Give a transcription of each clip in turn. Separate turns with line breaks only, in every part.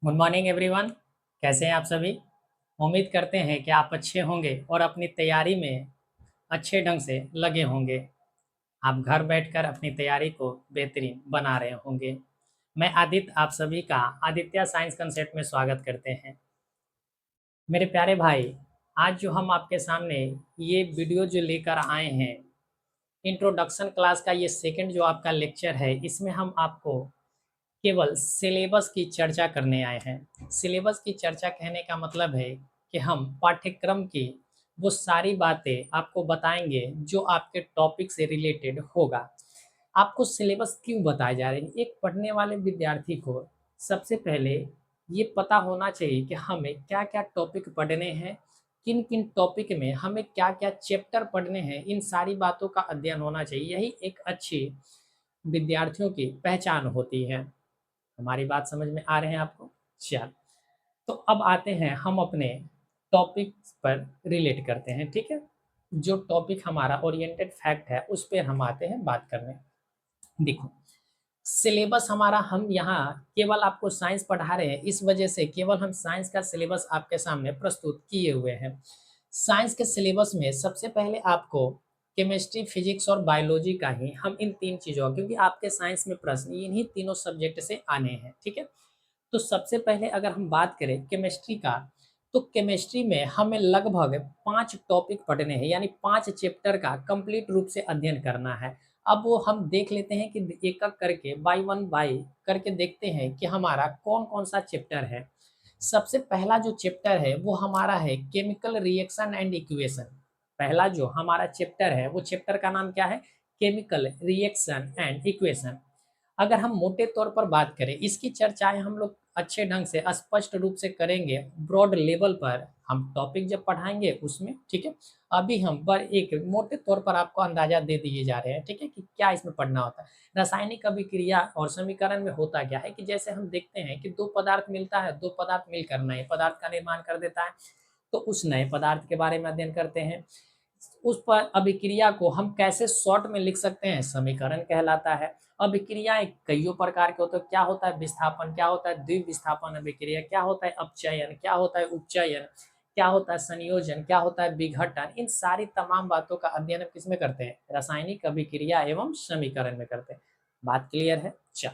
Good morning everyone. कैसे हैं आप सभी? उम्मीद करते हैं कि आप अच्छे होंगे और अपनी तैयारी में अच्छे ढंग से लगे होंगे। आप घर बैठकर अपनी तैयारी को बेहतरीन बना रहे होंगे। मैं आदित्य आप सभी का आदित्य साइंस कंसेप्ट में स्वागत करते हैं। मेरे प्यारे भाई, आज जो हम आपके सामने ये वीडियो जो लेकर आए हैं, इंट्रोडक्शन क्लास का ये सेकंड जो आपका लेक्चर है, इसमें हम आपको केवल सिलेबस की चर्चा करने आए हैं। सिलेबस की चर्चा कहने का मतलब है कि हम पाठ्यक्रम की वो सारी बातें आपको बताएंगे जो आपके टॉपिक से रिलेटेड होगा। आपको सिलेबस क्यों बताए जा रहे हैं? एक पढ़ने वाले विद्यार्थी को सबसे पहले ये पता होना चाहिए कि हमें क्या-क्या टॉपिक पढ़ने हैं, किन-किन टॉपिक में हमें क्या-क्या चैप्टर पढ़ने हैं, इन सारी बातों का अध्ययन होना चाहिए। यही एक अच्छी विद्यार्थियों की पहचान होती है। हमारी बात समझ में आ रहे हैं आपको? चल, तो अब आते हैं हम अपने टॉपिक पर रिलेट करते हैं, ठीक है? जो टॉपिक हमारा ओरिएंटेड फैक्ट है, उस पे हम आते हैं बात करने। देखो, सिलेबस हमारा हम यहाँ केवल आपको साइंस पढ़ा रहे हैं, इस वजह से केवल हम साइंस का सिलेबस आपके सामने प्रस्तुत किए हुए हैं। साइंस के सिलेबस में सबसे पहले आपको केमिस्ट्री, फिजिक्स और बायोलॉजी का ही हम इन 3 चीज़ों का, क्योंकि आपके साइंस में प्रश्न इन्हीं तीनों सब्जेक्ट से आने हैं, ठीक है? तो सबसे पहले अगर हम बात करें केमिस्ट्री का, तो केमिस्ट्री में हमें लगभग 5 टॉपिक पढ़ने हैं, यानी 5 चैप्टर का कंप्लीट रूप से अध्ययन करना है। अब वो हम देख लेते हैं कि एक-एक करके बाय वन बाय करके देखते हैं कि हमारा कौन-कौन सा चैप्टर है। सबसे पहला जो चैप्टर है वो हमारा है केमिकल रिएक्शन एंड इक्वेशन। पहला जो हमारा चैप्टर है वो चैप्टर का नाम क्या है? Chemical reaction and equation. अगर हम मोटे तौर पर बात करें, इसकी चर्चाएँ हम लोग अच्छे ढंग से स्पष्ट रूप से करेंगे, ब्रॉड लेवल पर हम टॉपिक जब पढ़ाएँगे उसमें, ठीक है? अभी हम पर एक मोटे तौर पर आपको अंदाज़ा दे दिए जा रहे हैं, ठीक है? कि क्या इसमें पढ़ना होता है। रासायनिक अभिक्रिया और समीकरण में होता क्या है कि जैसे हम देखते हैं कि 2 पदार्थ मिलता है, 2 पदार्थ मिलकर नए पदार्थ का निर्माण कर देता है, तो उस नए पदार्थ के बारे में अध्ययन करते हैं। उस पर अभिक्रिया को हम कैसे शॉर्ट में लिख सकते हैं? समीकरण कहलाता है। अभिक्रियाएँ कइयों प्रकार के होते हैं। क्या होता है विस्थापन, क्या होता है द्विविस्थापन अभिक्रिया, क्या होता है अपचयन, क्या होता है उपचयन, क्या होता है संयोजन, क्या होता है विघटन। इन सारी तमाम बातों का अध्ययन हम किसमें करते हैं? रासायनिक अभिक्रिया एवं समीकरण में करते हैं। बात क्लियर है? चल,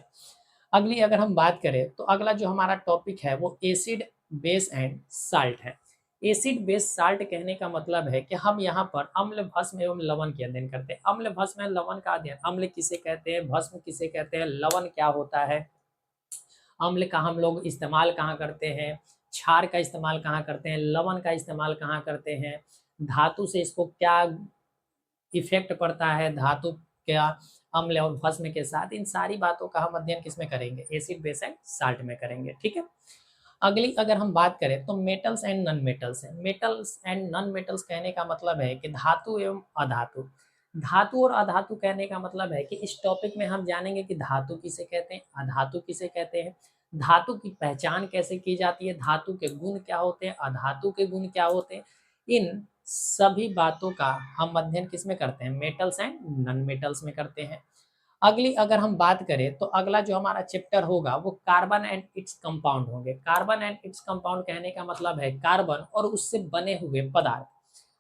अगली अगर हम बात करें तो अगला जो हमारा टॉपिक है वो एसिड, बेस एंड साल्ट है। एसिड, बेस, साल्ट कहने का मतलब है कि हम यहाँ पर अम्ल, भस्म एवं लवण के अध्ययन करते हैं। अम्ल, भस्म एवं लवण का अध्ययन, अम्ल किसे कहते हैं, भस्म किसे कहते हैं, लवण क्या होता है, अम्ल का हम लोग इस्तेमाल कहाँ करते हैं, क्षार का इस्तेमाल कहाँ करते हैं, लवण का इस्तेमाल कहाँ करते हैं, धातु से इसको क्या इफ़ेक्ट पड़ता है, धातु क्या अम्ल और भस्म के साथ, इन सारी बातों का हम अध्ययन किसमें करेंगे? एसिड, बेस एंड साल्ट में करेंगे, ठीक है? अगली अगर हम बात करें तो मेटल्स एंड नॉन मेटल्स है। मेटल्स एंड नॉन मेटल्स कहने का मतलब है कि धातु एवं अधातु। धातु और अधातु कहने का मतलब है कि इस टॉपिक में हम जानेंगे कि धातु किसे कहते हैं, अधातु किसे कहते हैं, धातु की पहचान कैसे की जाती है, धातु के गुण क्या होते हैं, अधातु के गुण क्या होते हैं। इन सभी बातों का हम अध्ययन किसमें करते हैं? मेटल्स एंड नॉन मेटल्स में करते हैं। अगली अगर हम बात करें तो अगला जो हमारा चैप्टर होगा वो कार्बन एंड इट्स कंपाउंड होंगे। कार्बन एंड इट्स कंपाउंड कहने का मतलब है कार्बन और उससे बने हुए पदार्थ,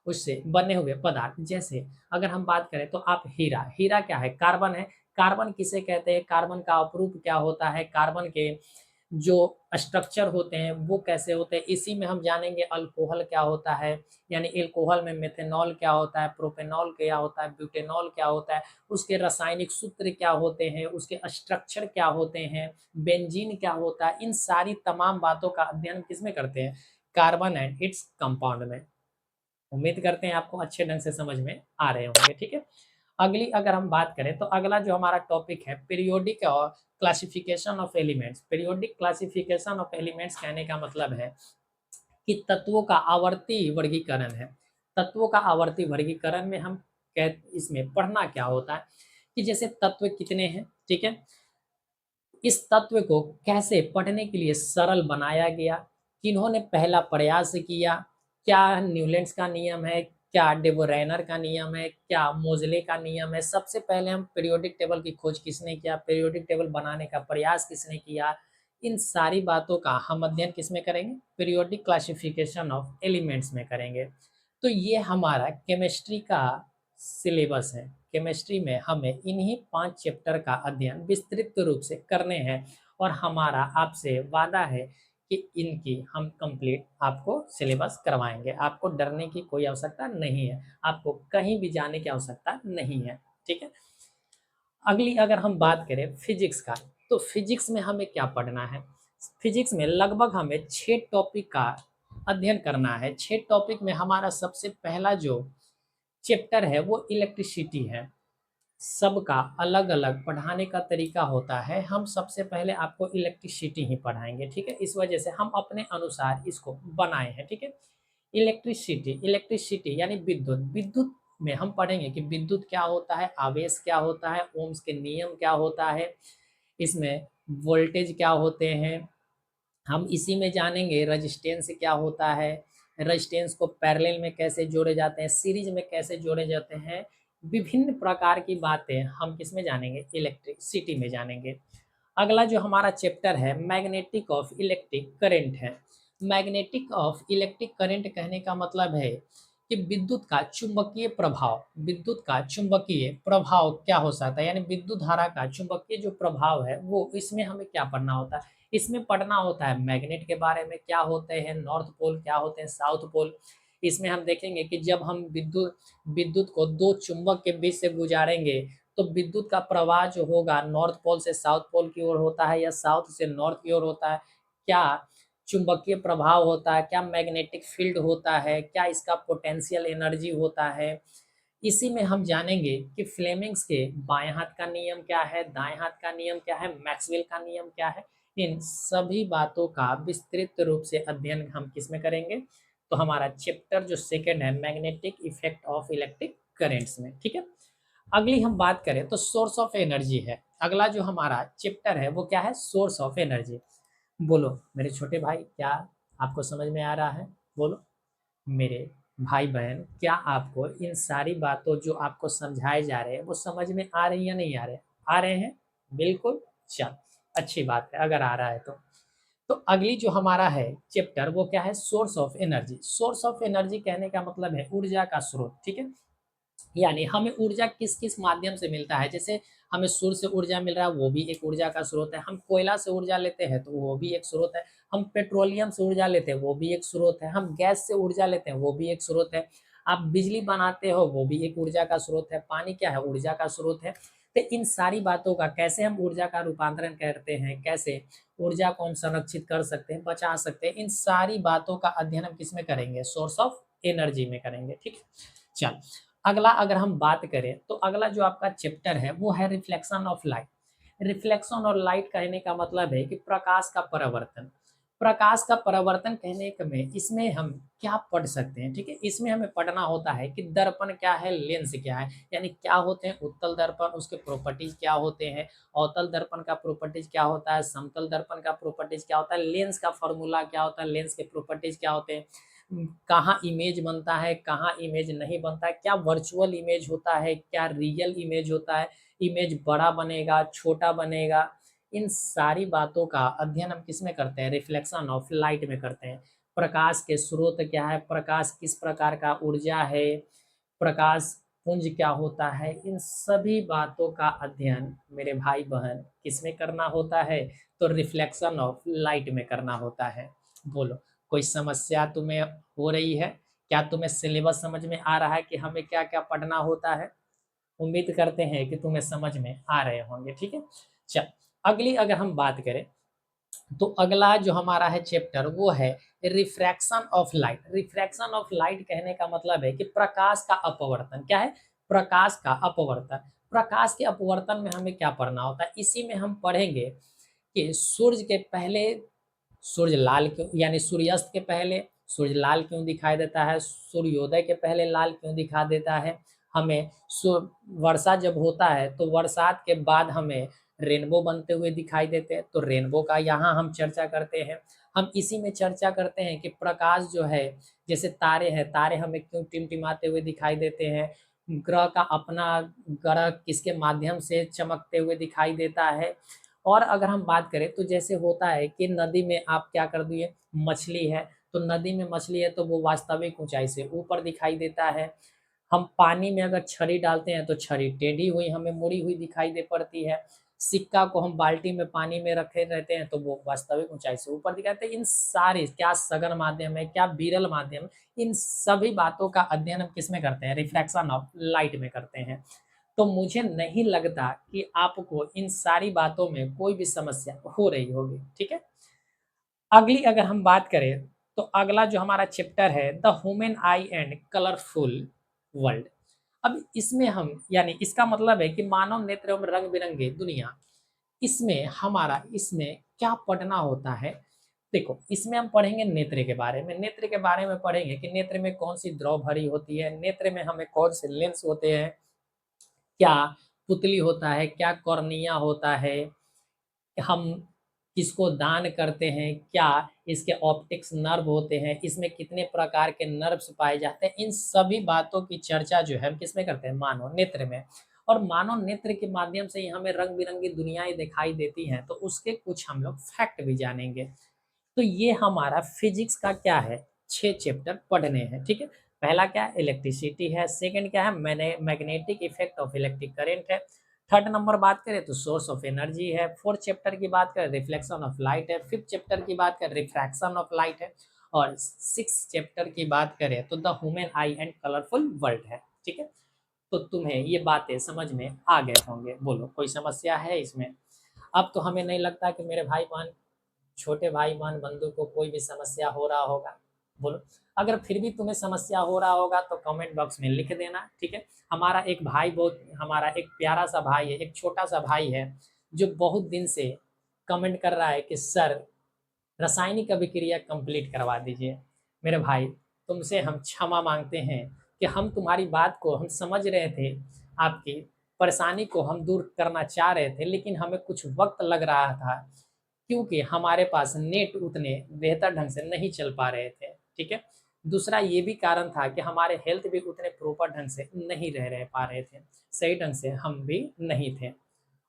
उससे बने हुए पदार्थ। जैसे अगर हम बात करें तो आप हीरा, हीरा क्या है? कार्बन है। कार्बन किसे कहते हैं? कार्बन का अपरूप क्या होता है? कार्बन के जो स्ट्रक्चर होते हैं वो कैसे होते हैं? इसी में हम जानेंगे अल्कोहल क्या होता है, यानी एल्कोहल में मेथनॉल क्या होता है, प्रोपेनॉल क्या होता है, ब्यूटेनॉल क्या होता है, उसके रासायनिक सूत्र क्या होते हैं, उसके स्ट्रक्चर क्या होते हैं, बेंजीन क्या होता है। इन सारी तमाम बातों का अध्ययन किसमें करते हैं? कार्बन एंड इट्स कंपाउंड में। उम्मीद करते हैं आपको अच्छे ढंग से समझ में आ रहे होंगे, ठीक है? अगली अगर हम बात करें तो अगला जो हमारा टॉपिक है पीरियोडिक और classification of elements. Periodic classification of elements कहने का मतलब है कि तत्वों का आवर्ती वर्गीकरण है। तत्वों का आवर्ती वर्गीकरण में हम इसमें पढ़ना क्या होता है कि जैसे तत्व कितने हैं, ठीक है? इस तत्व को कैसे पढ़ने के लिए सरल बनाया गया, किन्होंने पहला प्रयास किया, क्या न्यूलैंड्स का नियम है, क्या डेवोरेनर का नियम है, क्या मोज़ले का नियम है। सबसे पहले हम पीरियोडिक टेबल की खोज किसने किया, पीरियोडिक टेबल बनाने का प्रयास किसने किया, इन सारी बातों का हम अध्ययन किस में करेंगे? पीरियोडिक क्लासिफिकेशन ऑफ एलिमेंट्स में करेंगे। तो ये हमारा केमिस्ट्री का सिलेबस है। केमिस्ट्री में हमें इन्हीं 5 चैप्टर का अध्ययन विस्तृत रूप से करने हैं और हमारा आपसे वादा है कि इनकी हम कंप्लीट आपको सिलेबस करवाएँगे। आपको डरने की कोई आवश्यकता नहीं है, आपको कहीं भी जाने की आवश्यकता नहीं है, ठीक है? अगली अगर हम बात करें फिजिक्स का, तो फिजिक्स में हमें क्या पढ़ना है? फिजिक्स में लगभग हमें 6 टॉपिक का अध्ययन करना है। 6 टॉपिक में हमारा सबसे पहला जो चैप्टर है वो इलेक्ट्रिसिटी है। सबका अलग-अलग पढ़ाने का तरीका होता है। हम सबसे पहले आपको इलेक्ट्रिसिटी ही पढ़ाएँगे, ठीक है? इस वजह से हम अपने अनुसार इसको बनाए हैं, ठीक है? इलेक्ट्रिसिटी इलेक्ट्रिसिटी यानी विद्युत। विद्युत में हम पढ़ेंगे कि विद्युत क्या होता है, आवेश क्या होता है, ओम्स के नियम क्या होता है, इसमें वोल्टेज क्या होते हैं, हम इसी में जानेंगे रजिस्टेंस क्या होता है, रजिस्टेंस को पैरेलल में कैसे जोड़े जाते हैं, सीरीज में कैसे जोड़े जाते हैं, विभिन्न प्रकार की बातें हम किसमें जानेंगे? इलेक्ट्रिसिटी में जानेंगे। अगला जो हमारा चैप्टर है मैग्नेटिक ऑफ इलेक्ट्रिक करंट है। मैग्नेटिक ऑफ इलेक्ट्रिक करंट कहने का मतलब है कि विद्युत का चुंबकीय प्रभाव क्या हो सकता है, यानी विद्युत धारा का चुंबकीय जो प्रभाव है वो इसमें हमें क्या पढ़ना होता है? इसमें पढ़ना होता है मैग्नेट के बारे में, क्या होते हैं नॉर्थ पोल, क्या होते हैं साउथ पोल। इसमें हम देखेंगे कि जब हम विद्युत विद्युत को 2 चुंबक के बीच से गुजारेंगे तो विद्युत का प्रवाह जो होगा नॉर्थ पोल से साउथ पोल की ओर होता है या साउथ से नॉर्थ की ओर होता है। क्या चुंबकीय प्रभाव होता है, क्या मैग्नेटिक फील्ड होता है, क्या इसका पोटेंशियल एनर्जी होता है। इसी में हम जानेंगे कि फ्लेमिंग्स के बाएं हाथ का नियम क्या है, दाएं हाथ का नियम क्या है, मैक्सवेल का नियम क्या है। इन सभी बातों का विस्तृत रूप से अध्ययन हम किसमें करेंगे? तो हमारा चैप्टर जो सेकंड है magnetic effect of electric currents में, ठीक है? अगली हम बात करें तो सोर्स ऑफ एनर्जी है। अगला जो हमारा चैप्टर है वो क्या है? Source of energy. बोलो मेरे छोटे भाई, क्या आपको समझ में आ रहा है? बोलो मेरे भाई-बहन, क्या आपको इन सारी बातों जो आपको समझाए जा रहे हैं वो समझ में आ रही है या नहीं आ रहे? आ रहे हैं? बिल्कुल? चल, अच्छी बात है अगर आ रहा है तो। तो अगली जो हमारा है चैप्टर वो क्या है? Source of energy. Source of energy कहने का मतलब है ऊर्जा का स्रोत, ठीक है? यानी हमें ऊर्जा किस-किस माध्यम से मिलता है, जैसे हमें सूर्य से ऊर्जा मिल रहा है, वो भी एक ऊर्जा का स्रोत है। हम कोयला से ऊर्जा लेते हैं, तो वो भी एक स्रोत है। हम पेट्रोलियम से ऊर्जा लेते हैं, वो भी एक स्रोत है। हम गैस से ऊर्जा लेते हैं, वो भी एक स्रोत है। आप बिजली बनाते हो, वो भी एक ऊर्जा का स्रोत है। पानी क्या है? ऊर्जा का स्रोत है। तो इन सारी बातों का कैसे हम ऊर्जा का रूपांतरण करते हैं, कैसे ऊर्जा को हम संरक्षित कर सकते हैं, बचा सकते हैं, इन सारी बातों का अध्ययन हम किसमें करेंगे? सोर्स ऑफ एनर्जी में करेंगे, ठीक है? चल अगला अगर हम बात करें तो अगला जो आपका चैप्टर है वो है रिफ्लेक्शन ऑफ लाइट। रिफ्लेक्शन और लाइट कहने का मतलब है कि प्रकाश का परावर्तन। प्रकाश का परावर्तन कहने क में इसमें हम क्या पढ़ सकते हैं, ठीक है? इसमें हमें पढ़ना होता है कि दर्पण क्या है, लेंस क्या है, यानी क्या होते हैं उत्तल दर्पण, उसके प्रॉपर्टीज क्या होते हैं, अवतल दर्पण का प्रॉपर्टीज क्या होता है, समतल दर्पण का प्रॉपर्टीज क्या होता है, लेंस का फॉर्मूला क्या होता है, लेंस के प्रॉपर्टीज क्या होते हैं, कहाँ इमेज बनता है, कहाँ इमेज नहीं बनता है, क्या वर्चुअल इमेज होता है, क्या रियल इमेज होता है, इमेज बड़ा बनेगा, छोटा बनेगा। इन सारी बातों का अध्ययन हम किसमें करते हैं? रिफ्लेक्शन ऑफ लाइट में करते हैं। प्रकाश के स्रोत क्या है, प्रकाश किस प्रकार का ऊर्जा है, प्रकाश पुंज क्या होता है, इन सभी बातों का अध्ययन मेरे भाई-बहन किसमें करना होता है? तो रिफ्लेक्शन ऑफ लाइट में करना होता है। बोलो कोई समस्या तुम्हें हो रही है? क्या तुम्हें सिलेबस समझ में आ रहा है कि हमें क्या-क्या पढ़ना होता है? उम्मीद करते हैं कि तुम्हें समझ में आ रहे होंगे, ठीक है? चल, अगली अगर हम बात करें, तो अगला जो हमारा है चैप्टर वो है refraction of light. Refraction of light कहने का मतलब है कि प्रकाश का अपवर्तन। क्या है? प्रकाश का अपवर्तन। प्रकाश के अपवर्तन में हमें क्या पढ़ना होता है? इसी में हम पढ़ेंगे कि सूर्य के पहले सूर्य लाल क्यों, यानी सूर्यास्त के पहले सूर्य लाल क्यों दिखाई देता है, सूर्योदय के पहले लाल क्यों दिखा देता है, हमें वर्षा जब होता है तो बरसात के बाद हमें रेनबो बनते हुए दिखाई देते हैं, तो रेनबो का यहाँ हम चर्चा करते हैं। हम इसी में चर्चा करते हैं कि प्रकाश जो है, जैसे तारे हैं, तारे हमें क्यों टिमटिमाते हुए दिखाई देते हैं, ग्रह का अपना ग्रह किसके माध्यम से चमकते हुए दिखाई देता है, और अगर हम बात करें तो जैसे होता है कि नदी में आप क्या कर दिए, मछली है, तो नदी में मछली है तो वो वास्तविक ऊँचाई से ऊपर दिखाई देता है। हम पानी में अगर छड़ी डालते हैं तो छड़ी टेढ़ी हुई हमें मुड़ी हुई दिखाई दे पड़ती है। सिक्का को हम बाल्टी में पानी में रखे रहते हैं तो वो वास्तविक ऊँचाई से ऊपर दिखाई देते हैं। इन सारे क्या सघन माध्यम है, क्या विरल माध्यम है, इन सभी बातों का अध्ययन हम किसमें करते हैं? रिफ्रैक्शन ऑफ लाइट में करते हैं। तो मुझे नहीं लगता कि आपको इन सारी बातों में कोई भी समस्या हो रही होगी, ठीक है? अगली अगर हम बात करें, तो अगला जो हमारा चैप्टर है the human I and colourful world. अब इसमें हम यानी इसका मतलब है कि मानव नेत्र एवं रंग-बिरंगी दुनिया, इसमें क्या पढ़ना होता है? देखो, इसमें हम पढ़ेंगे नेत्र के बारे में। नेत्र के बारे में पढ़ेंगे कि नेत्र में कौन-सी द्रव भरी होती है, नेत्र में हमें कौन से लेंस होते हैं, क्या पुतली होता है, क्या कॉर्निया होता है, हम किसको दान करते हैं, क्या इसके ऑप्टिक्स नर्व होते हैं, इसमें कितने प्रकार के नर्व्स पाए जाते हैं, इन सभी बातों की चर्चा जो है हम किसमें करते हैं? मानव नेत्र में। और मानव नेत्र के माध्यम से ही हमें रंग-बिरंगी दुनियाएँ दिखाई देती हैं, तो उसके कुछ हम लोग फैक्ट भी जानेंगे। तो ये हमारा फिजिक्स का क्या है? 6 चैप्टर पढ़ने हैं, ठीक है? पहला क्या है? इलेक्ट्रिसिटी है, सेकंड क्या है? Magnetic effect of electric current है, थर्ड नंबर बात करें तो सोर्स ऑफ एनर्जी है, फोर्थ चैप्टर की बात करें रिफ्लेक्शन ऑफ लाइट है, फिफ्थ चैप्टर की बात करें रिफ्रैक्शन ऑफ लाइट है, और सिक्स चैप्टर की बात करें तो the human I and colourful world है, ठीक है? तो तुम्हें ये बातें समझ में आ गए होंगे। बोलो, कोई समस्या है इसमें? अब तो हमें नहीं लगता कि मेरे भाई-बहन, छोटे भाई-बहन, बंधु को कोई भी समस्या हो रहा होगा। बोलो, अगर फिर भी तुम्हें समस्या हो रहा होगा तो कमेंट बॉक्स में लिख देना, ठीक है? हमारा एक प्यारा-सा भाई है, एक छोटा-सा भाई है, जो बहुत दिन से कमेंट कर रहा है कि सर रासायनिक अभिक्रिया कंप्लीट करवा दीजिए। मेरे भाई, तुमसे हम क्षमा माँगते हैं कि हम तुम्हारी बात को हम समझ रहे थे, आपकी परेशानी को हम दूर करना चाह रहे थे, लेकिन हमें कुछ वक़्त लग रहा था, क्योंकि हमारे पास नेट उतने बेहतर ढंग से नहीं चल पा रहे थे, ठीक है? दूसरा ये भी कारण था कि हमारे हेल्थ भी उतने प्रॉपर ढंग से नहीं रह पा रहे थे, सही ढंग से हम भी नहीं थे।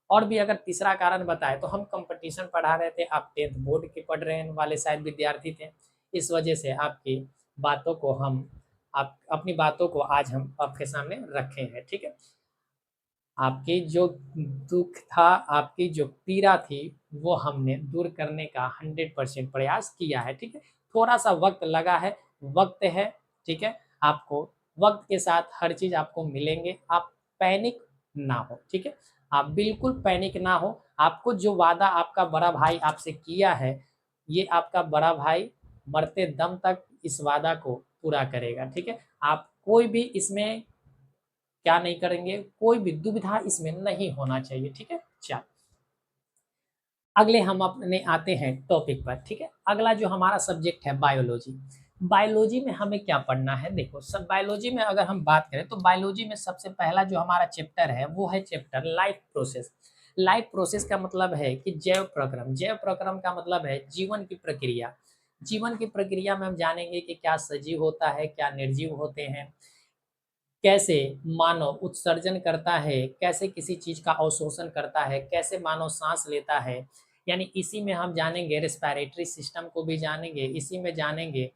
और भी अगर तीसरा कारण बताएँ तो हम कॉम्पिटिशन पढ़ा रहे थे, आप 10th बोर्ड के पढ़ रहे वाले शायद विद्यार्थी थे। इस वजह से आपकी बातों को हम आप अपनी बातों को आज हम आपके सामने रखे हैं, ठीक है? आपकी जो दुःख था, आपकी जो पीड़ा थी, वो हमने दूर करने का 100% प्रयास किया है, ठीक है? थोड़ा-सा वक़्त लगा है, वक़्त है, ठीक है? आपको वक़्त के साथ हर चीज़ आपको मिलेंगे, आप पैनिक ना हो, ठीक है? आप बिल्कुल पैनिक ना हो, आपको जो वादा आपका बड़ा भाई आपसे किया है, ये आपका बड़ा भाई मरते दम तक इस वादा को पूरा करेगा, ठीक है? आप कोई भी इसमें क्या नहीं करेंगे, कोई भी दुविधा इसमें नहीं होना चाहिए, ठीक है? चल, अगले हम अपने आते हैं टॉपिक पर, ठीक है? अगला जो हमारा सब्जेक्ट है बायोलॉजी। बायोलॉजी में हमें क्या पढ़ना है? देखो, सब बायोलॉजी में अगर हम बात करें तो बायोलॉजी में सबसे पहला जो हमारा चैप्टर है, वो है chapter life process. Life process का मतलब है कि जैव प्रक्रम। जैव प्रक्रम का मतलब है जीवन की प्रक्रिया। जीवन की प्रक्रिया में हम जानेंगे कि क्या सजीव होता है, क्या निर्जीव होते हैं, कैसे मानव उत्सर्जन करता है, कैसे किसी चीज़ का अवशोषण करता है, कैसे मानव साँस लेता है। यानी इसी में हम जानेंगे, रेस्पिरेटरी सिस्टम को भी जानेंगे, इसी में जानेंगे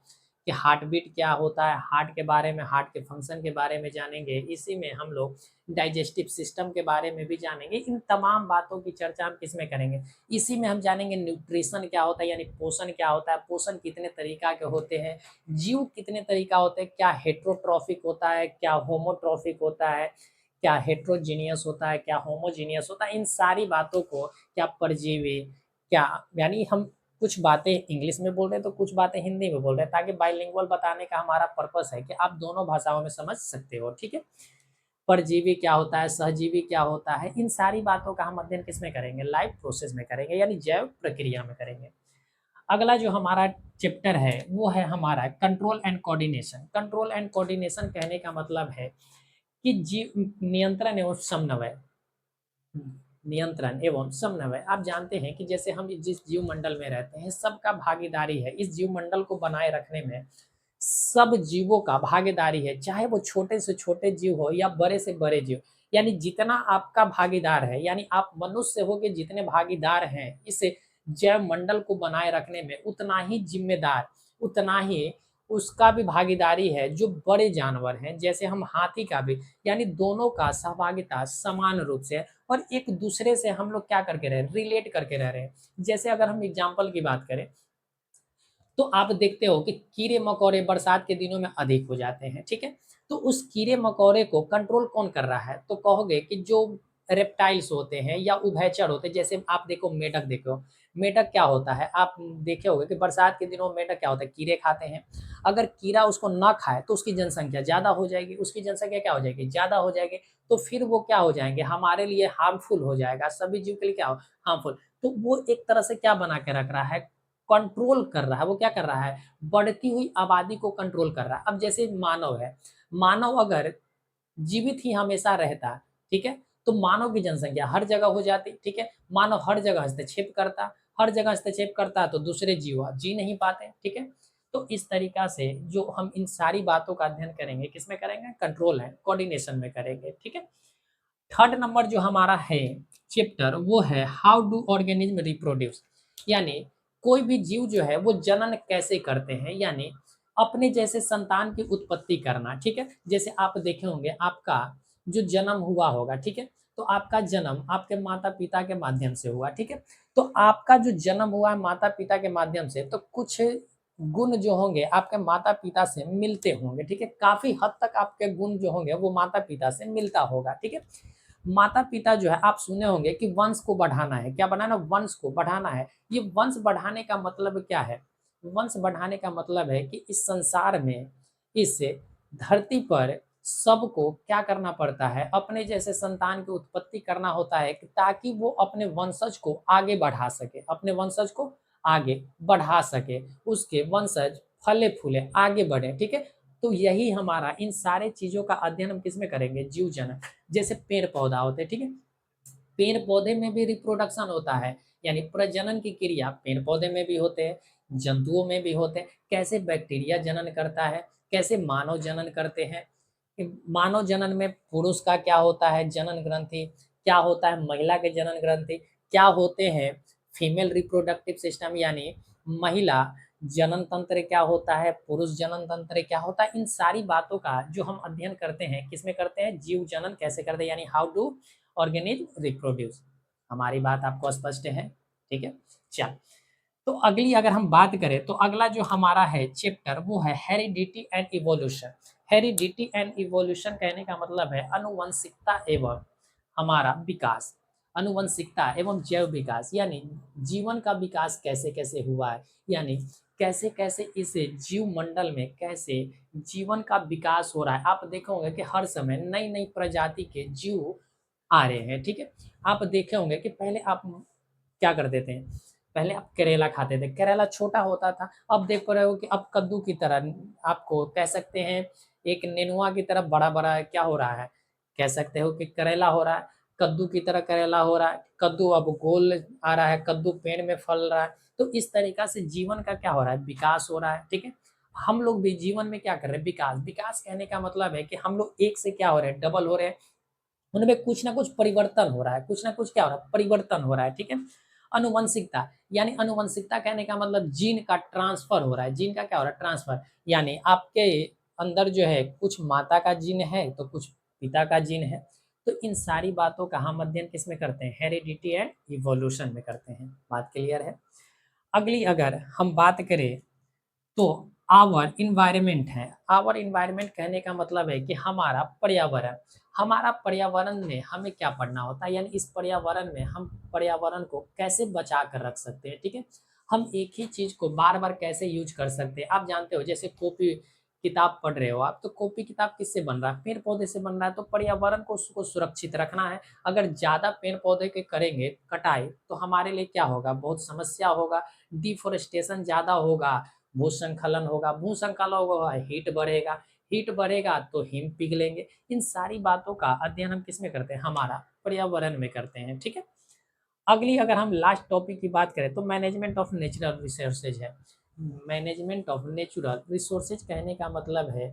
कि हार्ट बीट क्या होता है, हार्ट के बारे में, हार्ट के फंक्शन के बारे में जानेंगे, इसी में हम लोग डाइजेस्टिव सिस्टम के बारे में भी जानेंगे। इन तमाम बातों की चर्चा हम किसमें करेंगे? इसी में हम जानेंगे न्यूट्रिशन क्या होता है, यानी पोषण क्या होता है, पोषण कितने तरीका के होते हैं, जीव कितने तरीका होते हैं, क्या हेटेरोट्रॉफिक होता है, क्या होमोट्रॉफिक होता है, क्या हेटेरोजीनियस होता है, क्या होमोजीनियस होता है, इन सारी बातों को, क्या परजीवी, क्या, यानी हम कुछ बातें इंग्लिश में बोल रहे हैं तो कुछ बातें हिंदी में बोल रहे हैं, ताकि बाइलिंगुअल बताने का हमारा पर्पस है कि आप दोनों भाषाओं में समझ सकते हो, ठीक है? परजीवी क्या होता है, सहजीवी क्या होता है, इन सारी बातों का हम अध्ययन किसमें करेंगे? लाइफ प्रोसेस में करेंगे, यानी जैव प्रक्रिया में करेंगे। अगला जो हमारा चैप्टर है वो है हमारा control and coordination. Control and coordination कहने का मतलब है कि जीव नियंत्रण एवं समन्वय। नियंत्रण एवं समन्वय, आप जानते हैं कि जैसे हम जिस जीव मंडल में रहते हैं, सबका भागीदारी है इस जीव मंडल को बनाए रखने में। सब जीवों का भागीदारी है, चाहे वो छोटे से छोटे जीव हो या बड़े से बड़े जीव। यानी जितना आपका भागीदार है, यानी आप मनुष्य हो के जितने भागीदार हैं इस जैव मंडल को बनाए रखने में, उतना ही जिम्मेदार, उतना ही उसका भी भागीदारी है जो बड़े जानवर हैं, जैसे हम हाथी का भी। यानी दोनों का सहभागिता समान रूप से है और एक दूसरे से हम लोग क्या करके रह रहे हैं, रिलेट करके रह रहे हैं। जैसे अगर हम एग्जाम्पल की बात करें, तो आप देखते हो कि कीड़े-मकोड़े बरसात के दिनों में अधिक हो जाते हैं, ठीक है? तो उस कीड़े-मकोड़े को कंट्रोल कौन कर रहा है? तो कहोगे कि जो रेप्टाइल्स होते हैं या उभयचर होते हैं, जैसे आप देखो मेढक देखो, मेढक क्या होता है? आप देखे होंगे कि बरसात के दिनों में मेढक क्या होता है? कीड़े खाते हैं। अगर कीड़ा उसको ना खाए तो उसकी जनसंख्या ज़्यादा हो जाएगी, उसकी जनसंख्या क्या हो जाएगी? ज़्यादा हो जाएगी, तो फिर वो क्या हो जाएँगे? हमारे लिए हार्मफुल हो जाएगा, सभी जीव के लिए क्या हो? हार्मफुल। तो वो एक तरह से क्या बना के रख रहा है, कंट्रोल कर रहा है, वो क्या कर रहा है? बढ़ती हुई आबादी को कंट्रोल कर रहा है। अब जैसे मानव है, मानव अगर जीवित ही हमेशा रहता, ठीक है? तो मानव की जनसंख्या हर जगह हो जाती, ठीक है? मानव हर जगह हस्तक्षेप करता, हर जगह हस्तक्षेप करता तो दूसरे जीव जी नहीं पाते, ठीक है? तो इस तरीक़ा से जो हम इन सारी बातों का अध्ययन करेंगे, किसमें करेंगे? कंट्रोल एंड कोऑर्डिनेशन में करेंगे, ठीक है? थर्ड नंबर जो हमारा है चैप्टर, वो है हाउ डू ऑर्गेनिज्म रिप्रोड्यूस। यानी कोई भी जीव जो है वो जनन कैसे करते हैं, यानी अपने जैसे संतान की उत्पत्ति करना, ठीक है? जैसे आप देखे होंगे आपका जो जन्म हुआ होगा, ठीक है? तो आपका जन्म आपके माता-पिता के माध्यम से हुआ, ठीक है? तो आपका जो जन्म हुआ है माता-पिता के माध्यम से, तो कुछ गुण जो होंगे आपके माता-पिता से मिलते होंगे, ठीक है? काफ़ी हद तक आपके गुण जो होंगे वो माता-पिता से मिलता होगा, ठीक है? माता-पिता जो है आप सुने होंगे कि वंश को बढ़ाना है, क्या बनाना? वंश को बढ़ाना है। ये वंश बढ़ाने का मतलब क्या है? वंश बढ़ाने का मतलब है कि इस संसार में, इस धरती पर सबको क्या करना पड़ता है? अपने जैसे संतान की उत्पत्ति करना होता है कि ताकि वो अपने वंशज को आगे बढ़ा सके, अपने वंशज को आगे बढ़ा सके, उसके वंशज फले-फूले, आगे बढ़े, ठीक है? तो यही हमारा इन सारे चीज़ों का अध्ययन हम किसमें करेंगे? जीव जन जैसे पेड़-पौधा होते हैं, ठीक है? पेड़-पौधे में भी रिप्रोडक्शन होता है, यानी प्रजनन की क्रिया पेड़-पौधे में भी होते हैं, जंतुओं में भी होते हैं। कैसे बैक्टीरिया जनन करता है, कैसे मानव जनन करते हैं। मानव जनन में पुरुष का क्या होता है जनन ग्रंथि, क्या होता है महिला के जनन ग्रंथि, क्या होते हैं फीमेल रिप्रोडक्टिव सिस्टम, यानी महिला जनन तंत्र क्या होता है, पुरुष जनन तंत्र क्या होता है, इन सारी बातों का जो हम अध्ययन करते हैं, किसमें करते हैं? जीव जनन कैसे करते हैं, यानी हाउ डू ऑर्गेनिज्म रिप्रोड्यूस। हमारी बात आपको स्पष्ट है? ठीक है? चल, तो अगली अगर हम बात करें तो अगला जो हमारा है चैप्टर वो है heredity and evolution. Heredity and evolution कहने का मतलब है आनुवंशिकता एवं हमारा विकास। आनुवंशिकता एवं जैव विकास, यानी जीवन का विकास कैसे-कैसे हुआ है, यानी कैसे-कैसे इस जीव मंडल में कैसे जीवन का विकास हो रहा है। आप देखे होंगे कि हर समय नई-नई प्रजाति के जीव आ रहे हैं, ठीक है? आप देखे होंगे कि पहले आप क्या करते थे? पहले आप करेला खाते थे, करेला छोटा होता था, अब देख रहे हो कि अब कद्दू की तरह आपको कह सकते हैं एक नेनुआ की तरह बड़ा-बड़ा क्या हो रहा है? कह सकते हो कि करेला हो रहा है, कद्दू की तरह करेला हो रहा है, कद्दू अब गोल आ रहा है, कद्दू पेड़ में फल रहा है। तो इस तरीक़ा से जीवन का क्या हो रहा है? विकास हो रहा है, ठीक है? हम लोग भी जीवन में क्या कर रहे हैं? विकास। विकास कहने का मतलब है कि हम लोग एक से क्या हो रहे हैं? डबल हो रहे हैं। उनमें कुछ ना कुछ परिवर्तन हो रहा है, कुछ ना कुछ क्या हो रहा है? परिवर्तन हो रहा है, ठीक है? आनुवंशिकता, यानी आनुवंशिकता कहने का मतलब जीन का ट्रांसफ़र हो रहा है, जीन का क्या हो रहा है? ट्रांसफ़र, यानी आपके अंदर जो है कुछ माता का जीन है, तो कुछ पिता का जीन है। तो इन सारी बातों का हम अध्ययन किसमें करते हैं? हेरिडिटी एंड इवोल्यूशन में करते हैं। बात क्लियर है? अगली अगर हम बात करें तो आवर इन्वायरमेंट है। आवर इन्वायरमेंट कहने का मतलब है कि हमारा पर्यावरण। हमारा पर्यावरण में हमें क्या पढ़ना होता है, यानी इस पर्यावरण में हम पर्यावरण को कैसे बचा कर रख सकते हैं, ठीक है? हम एक ही चीज़ को बार-बार कैसे यूज़ कर सकते हैं। आप जानते हो जैसे कॉपी किताब पढ़ रहे हो आप, तो कॉपी किताब किससे बन रहा है? पेड़-पौधे से बन रहा है, तो पर्यावरण को उसको सुरक्षित रखना है। अगर ज़्यादा पेड़-पौधे के करेंगे कटाई, तो हमारे लिए क्या होगा? बहुत समस्या होगा, डिफ़ॉरेस्टेशन ज़्यादा होगा, भूस्खलन होगा, भूस्खलन होगा, हीट बढ़ेगा तो हिम पिघलेंगे। इन सारी बातों का अध्ययन हम किसमें करते हैं? हमारा पर्यावरण में करते हैं, ठीक है? अगली अगर हम लास्ट टॉपिक की बात करें तो मैनेजमेंट ऑफ नेचुरल रिसोर्सेज है। मैनेजमेंट ऑफ नेचुरल रिसोर्सेज कहने का मतलब है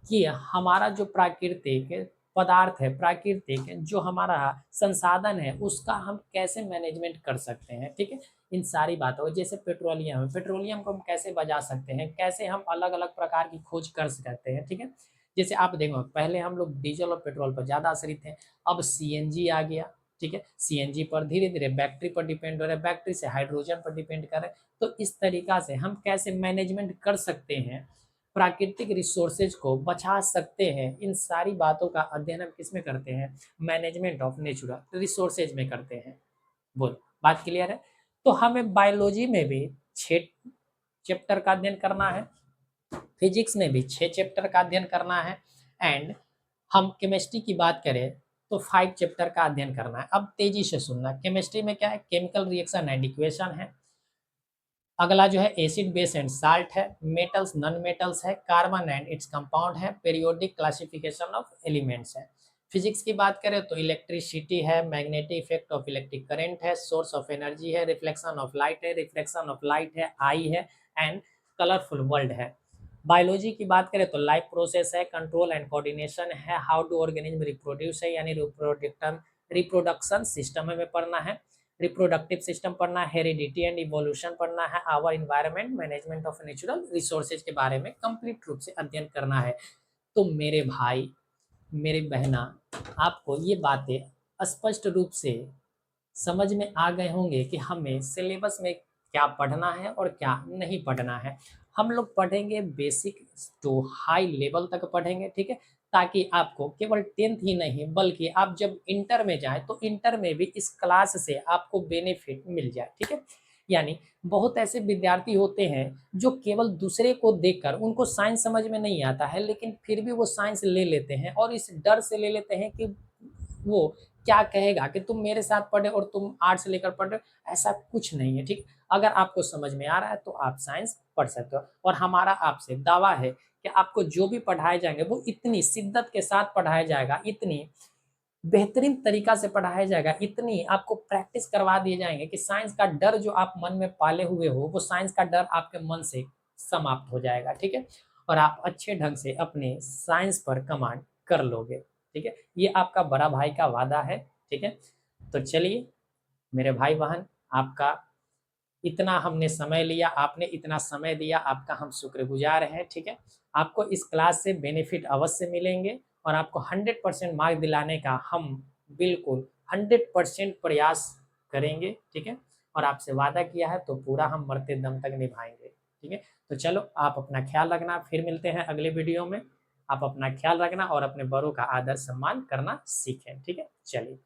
कि हमारा जो प्राकृतिक पदार्थ है, प्राकृतिक जो हमारा संसाधन है, उसका हम कैसे मैनेजमेंट कर सकते हैं, ठीक है। इन सारी बातों, जैसे पेट्रोलियम है, पेट्रोलियम को हम कैसे बचा सकते हैं, कैसे हम अलग अलग प्रकार की खोज कर सकते हैं, ठीक है। जैसे आप देखो, पहले हम लोग डीजल और पेट्रोल पर ज़्यादा आश्रित थे, अब सीएनजी आ गया, ठीक है। सीएनजी पर धीरे धीरे बैटरी पर डिपेंड हो रहा है, बैटरी से हाइड्रोजन पर डिपेंड कर रहे हैं। तो इस तरीका से हम कैसे मैनेजमेंट कर सकते हैं, प्राकृतिक रिसोर्सेज को बचा सकते हैं, इन सारी बातों का अध्ययन हम किसमें करते हैं, मैनेजमेंट ऑफ नेचुरल रिसोर्सेज में करते हैं। बोल, बात क्लियर है। तो हमें बायोलॉजी में भी 6 चैप्टर का अध्ययन करना है, फिजिक्स में भी 6 चैप्टर का अध्ययन करना है, एंड हम केमिस्ट्री की बात करें तो 5 चैप्टर का अध्ययन करना है। अब तेजी से सुनना, केमिस्ट्री में क्या है, केमिकल रिएक्शन एंड इक्वेशन है। अगला जो है एसिड बेस एंड साल्ट है, मेटल्स नॉन मेटल्स है, कार्बन एंड इट्स कंपाउंड है, पीरियोडिक क्लासिफिकेशन ऑफ एलिमेंट्स है। फिजिक्स की बात करें तो इलेक्ट्रिसिटी है, magnetic effect of electric current है, सोर्स ऑफ एनर्जी है, रिफ्लेक्शन ऑफ लाइट है, रिफ्लेक्शन ऑफ लाइट है, आई है, एंड कलरफुल वर्ल्ड है। बायोलॉजी की बात करें तो लाइफ प्रोसेस है, कंट्रोल एंड कोऑर्डिनेशन है, हाउ डू ऑर्गेनिज्म रिप्रोड्यूस है, यानी रिप्रोडक्शन सिस्टम में पढ़ना है, रिप्रोडक्टिव सिस्टम पढ़ना है, हेरिडिटी एंड इवोल्यूशन पढ़ना है, our environment, management of natural resources के बारे में कंप्लीट रूप से अध्ययन करना है। तो मेरे भाई, मेरी बहना, आपको ये बातें स्पष्ट रूप से समझ में आ गए होंगे कि हमें सिलेबस में क्या पढ़ना है और क्या नहीं पढ़ना है। हम लोग पढ़ेंगे बेसिक टू हाई लेवल तक पढ़ेंगे, ठीक है, ताकि आपको केवल 10th ही नहीं बल्कि आप जब इंटर में जाएं तो इंटर में भी इस क्लास से आपको बेनिफिट मिल जाए, ठीक है। यानी बहुत ऐसे विद्यार्थी होते हैं जो केवल दूसरे को देखकर, उनको साइंस समझ में नहीं आता है लेकिन फिर भी वो साइंस ले लेते हैं, और इस डर से ले लेते हैं कि वो क्या कहेगा कि तुम मेरे साथ पढ़े और तुम आर्ट्स लेकर पढ़ रहे हो। ऐसा कुछ नहीं है, ठीक। अगर आपको समझ में आ रहा है तो आप साइंस पढ़ सकते हो, और हमारा आपसे दावा है कि आपको जो भी पढ़ाए जाएंगे वो इतनी शिद्दत के साथ पढ़ाया जाएगा, इतनी बेहतरीन तरीका से पढ़ाया जाएगा, इतनी आपको प्रैक्टिस करवा दिए जाएंगे कि साइंस का डर जो आप मन में पाले हुए हो, वो साइंस का डर आपके मन से समाप्त हो जाएगा, ठीक है। और आप अच्छे ढंग से अपने साइंस पर कमांड कर लोगे, ठीक है। ये आपका बड़ा भाई का वादा है, ठीक है। तो चलिए मेरे भाई बहन, आपका इतना हमने समय लिया, आपने इतना समय दिया, आपका हम शुक्रगुजार हैं, ठीक है। आपको इस क्लास से बेनिफिट अवश्य मिलेंगे, और आपको 100% मार्क दिलाने का हम बिल्कुल 100% प्रयास करेंगे, ठीक है। और आपसे वादा किया है तो पूरा हम मरते दम तक निभाएंगे, ठीक है। तो चलो, आप अपना ख्याल रखना, फिर मिलते हैं अगले वीडियो में। आप अपना ख्याल रखना और अपने बड़ों का आदर सम्मान करना सीखें, ठीक है। चलिए।